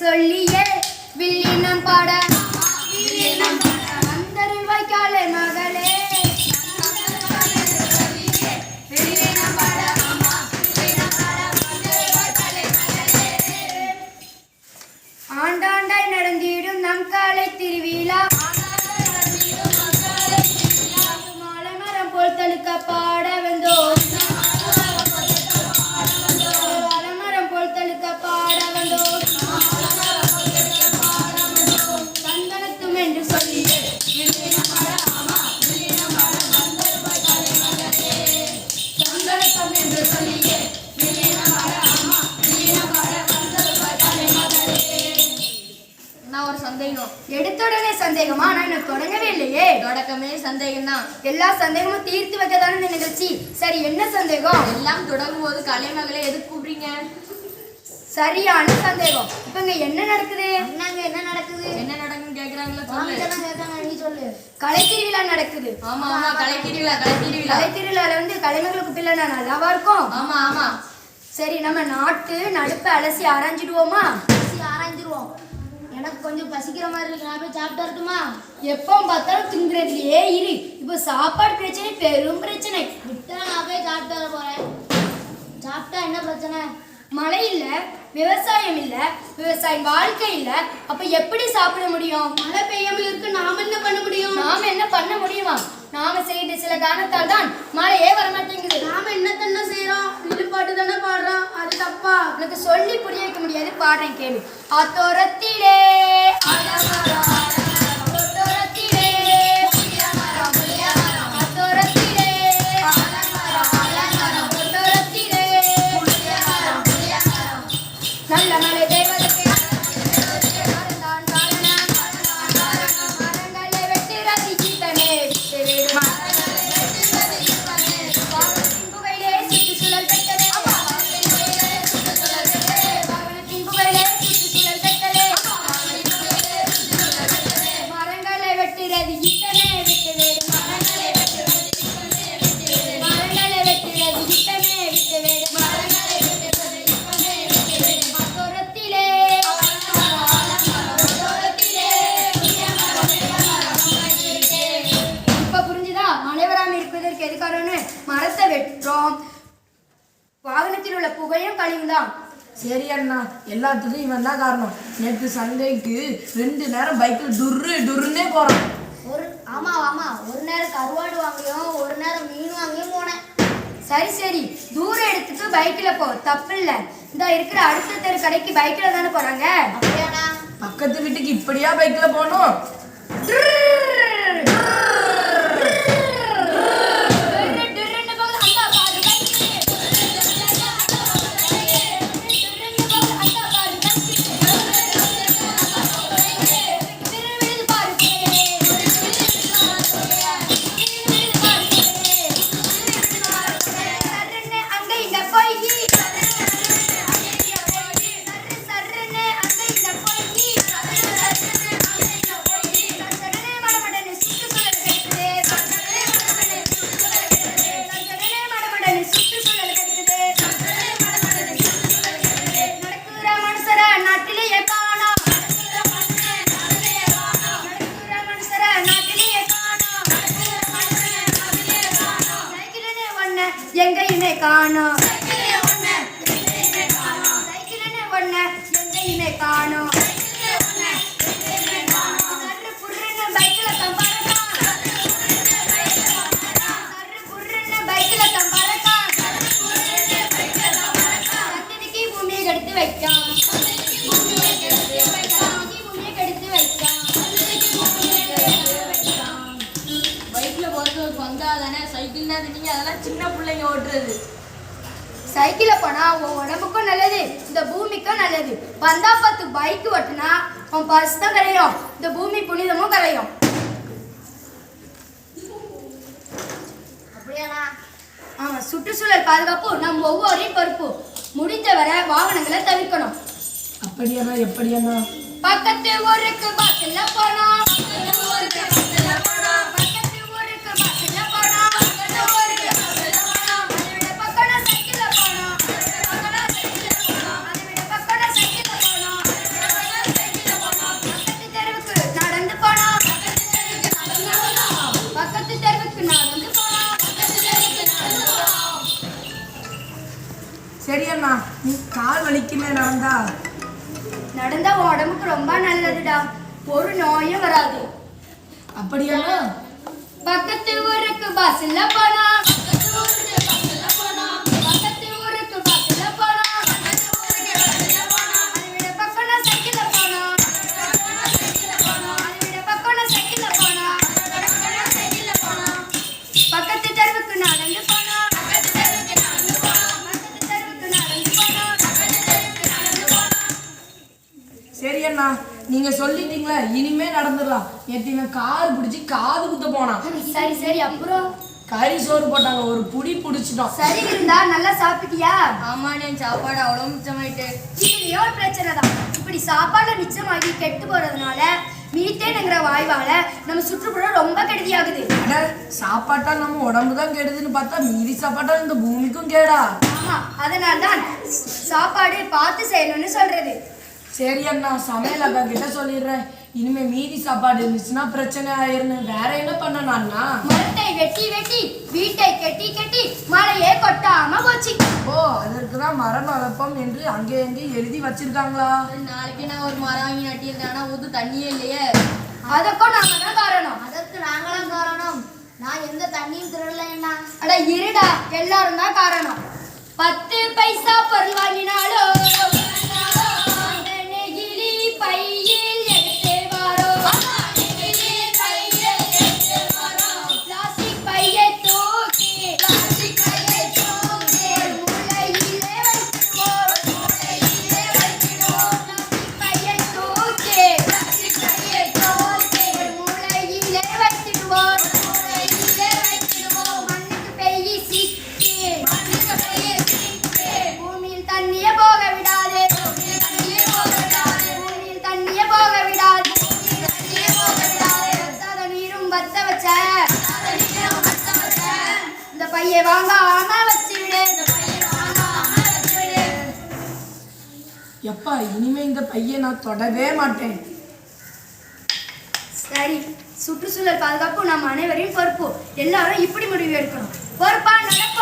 சொல்லியே வில்லினம் பாட அந்தரில் வைக்காலே மகளே ஆண்டாண்டாய் நடந்திடும் நம் காலை திருவிழா மாலை மரம் போல் தழுக்க பாட வந்தோ மரம் போல் தழுக்க பாட வந்தோ சந்தனத்தும் என்று சொல்லியே சந்தனத்தும் என்று சொல்லியே ஒரு சந்தேகம். எடுத்துடனே சந்தேகமா? நான் எனக்கு தொடங்கவே இல்லையே. தொடக்கமே சந்தேகம் தான். எல்லா சந்தேகமும் தீர்த்து வைக்கதான இந்த நிகழ்ச்சி. சரி, என்ன சந்தேகம்? எல்லாம் தொடங்கும் போது கலைமகளை எதுக்கு கூப்பிடுறீங்க? சரியான சந்தேகம். இப்ப இங்க என்ன நடக்குது? என்ன நடக்குது? என்ன நடக்குன்னு கேக்குறாங்களா? சொல்லு. நீ சொல்லு. கலை திருவிழா நடக்குது. ஆமா ஆமா, கலை திருவிழா. கலை திருவிழால வந்து கலைமகளுக்கு பிள்ளைனா நல்லாவா இருக்கும்? ஆமா ஆமா. சரி, நம்ம நாட்டு நடுப்ப அலசி ஆராய்ஞ்சிடுவோமா? ஆராய்ஞ்சிருவோம். எனக்கு கொஞ்சம் பசிக்கிற மாதிரி இருக்கு, நான் போய் சாப்பிட்டு வரட்டுமா? எப்போ பார்த்தாலும் திங்குறதுலயே இரு. இப்போ சாப்பாடு பிரச்சனை பெரும் பிரச்சனை. விட்டா நான் போய் சாப்பிட்டு வர போறேன். சாப்பிட்டா என்ன பிரச்சனை? மழை இல்ல, விவசாயம் இல்ல, விவசாயம் வாழ்க்கை இல்ல, அப்ப எப்படி சாப்பிட முடியும்? மழை பெய்யாமல் இருக்கு, நாம என்ன பண்ண முடியும்? நாம என்ன பண்ண முடியுமா? நாம செய்த சில காரணத்தால் தான் மழையே வரமாட்டேங்குது. நாம என்ன செய்யறோம்? விழுப்பாட்டு தானே பாடுறோம், அது தப்பா? உனக்கு சொல்லி புரிய வைக்க முடியாது, பாடுறேன் கேளு. ஆத்தோரத்திலே நல்ல மழை தேவதற்கு மரங்களை வெட்டி ரசித்தனே புகையிலே சுற்றுச்சூழல் பெற்றதே வாகனத்தின் புகையிலே சுற்றுச்சூழல் பெற்றதே மரங்களை வெட்டி ரசித்தனே விட்டு வேறு மரங்களை வெட்டி ரசித்தனே விட்டு வேறு மரத்தை வெற்றோம், வாகனத்தில் உள்ள புகையும் கழிவுதான். சரி அண்ணா, எல்லாத்துக்கும் இவன் தான் காரணம். நேற்று சந்தைக்கு 2 நேரம் பைக்கில் டுர்ருன்னே போறான். ஆமா ஒரு நேரம் கருவாடு வாங்கியும் ஒரு நேரம் மீன் வாங்கியும் போனேன். சரி, தூர இடத்துக்கு பைக்ல போ, தப்பு இல்ல. இந்த இருக்கிற அடுத்த தெரு கடைக்கு பைக்ல தானே போறாங்க. பக்கத்து வீட்டுக்கு இப்படியா பைக்ல போகணும்? எங்கேயுமே காணோம், சைக்கிளே ஒண்ணு எங்கேயுமே காணோம். பைக்ல தம்பரக்கான் சந்ததிக்கு பூமியை கெடுத்து வைக்கான். பைக்ல போறது வந்தாதானே, சைக்கிள் தான் நீங்க அதெல்லாம் சின்ன பிள்ளைங்க ஓட்டுறது. சைக்கிள போனா உன் உடம்புக்கும் நல்லது, இந்த பூமிக்கும் நல்லது. வந்தா பார்த்து பைக் ஓட்டுனா உன் பர்ஸ் தான் கரையும், இந்த பூமி புனிதமும் கரையும். அப்படியாண்ணா? ஆமா, சுற்றுச்சூழல் பாதுகாப்பு நம்ம ஒவ்வொருவரையும் பொறுப்பு. முடிஞ்சவரை வாகனங்களை தவிர்க்கணும். அப்படியாண்ணா? எப்படியாண்ணா? பக்கத்து ஊருக்கு பஸ்ல போனோம், வலிக்குமே நடந்தா. நடந்தா உன் உடம்புக்கு ரொம்ப நல்லதுடா. ஒரு நோயும் வராது. அப்படியா? பக்கத்து ஊருக்கு பஸ்ல போனா, பக்கத்து ஊருக்கு பஸ்ல போனா, பக்கத்து ஊருக்கு பஸ்ல போனா, பக்கத்து ஊருக்கு பஸ்ல போனா, அதை விட பக்கம் நான் சைக்கிள்ல போனா, அதை விட பக்கம் நான் சைக்கிள்ல போனா, பக்கத்து தெருவுக்கு நடந்து போனா, பக்கத்து தெருவுக்கு நடந்து போனா, பக்கத்து தெருவுக்கு நடந்து போனா, பக்கத்து தெருவுக்கு நடந்து போனா. சரி அண்ணா, நீங்க சொல்லிட்டீங்களா, இனிமே நடந்துடலாம். நேற்று இவன் கார் பிடிச்சி காது குத்த போனான். சரி சரி, அப்புறம் கறி சோறு போட்டாங்க, ஒரு புடி பிடிச்சிட்டோம். சரி இருந்தா நல்லா சாப்பிட்டியா? ஆமாண்ணே, சாப்பாடு அவ்வளோ மிச்சமாயிட்டு. இதுலயே ஒரு பிரச்சனை தான். இப்படி சாப்பாடு மிச்சமாகி கெட்டு போறதுனால மீத்தேனுங்கிற வாயுவால நம்ம சுற்றுப்புறம் ரொம்ப கெடுதியாகுது. அட, சாப்பாட்டால் நம்ம உடம்பு தான் கெடுதுன்னு பார்த்தா மீதி சாப்பாட்டால் இந்த பூமிக்கும் கேடா. ஆமா, அதனால்தான் சாப்பாடு பார்த்து செய்யணும்னு சொல்றது. சரி அண்ணா, சமையல் அக்கா கிட்ட சொல்லிடுறேன். இனிமே மீதி சாப்பாடு இருந்துச்சுன்னா பிரச்சனை ஆயிருன்னு. வேற என்ன பண்ணணும் அண்ணா? மரத்தை வெட்டி வெட்டி வீட்டை கெட்டி கெட்டி மழையே கொட்டாம போச்சு. ஓ, அதற்கு தான் மரம் வளர்ப்போம் என்று அங்கே எங்கே எழுதி வச்சிருக்காங்களா? நாளைக்கு நான் ஒரு மரம் வாங்கி நட்டியிருந்தேன், ஆனால் ஊத்து தண்ணியே இல்லையே. அதுக்கும் நாங்க தான் காரணம். அதற்கு நாங்களும் காரணம். நான் எந்த தண்ணியும் திருடல என்ன. அட இருடா, எல்லாரும் தான் காரணம். 10 பைசா பொருள் வாங்கினாலோ அந்த நெகிழி பையில் எடுத்து வாரோ, பிளாஸ்டிக் பையை தூக்கி ஒரு மூலையிலே வைத்திடுவோம். பிளாஸ்டிக் பையை தூக்கி ஒரு மூலையிலே வைத்திடுவோம். மண்ணுக்கு பெய்ய சிக்கி பூமியில் தண்ணியே போக விடாது. பூமியில் தண்ணியே போக விடாது. வத்தாத நீரும் வத்த வச்ச இந்த பையை வாங்காம வச்சு விடு. எப்பா, இனிமே இந்த பையன் நான் தொடவே மாட்டேன். சரி, சுற்றுச்சூழல் பாதுகாப்பு நம்ம அனைவரையும் பொறுப்பு. எல்லாரும் இப்படி முடிவு எடுக்கணும். பொறுப்பா நடக்க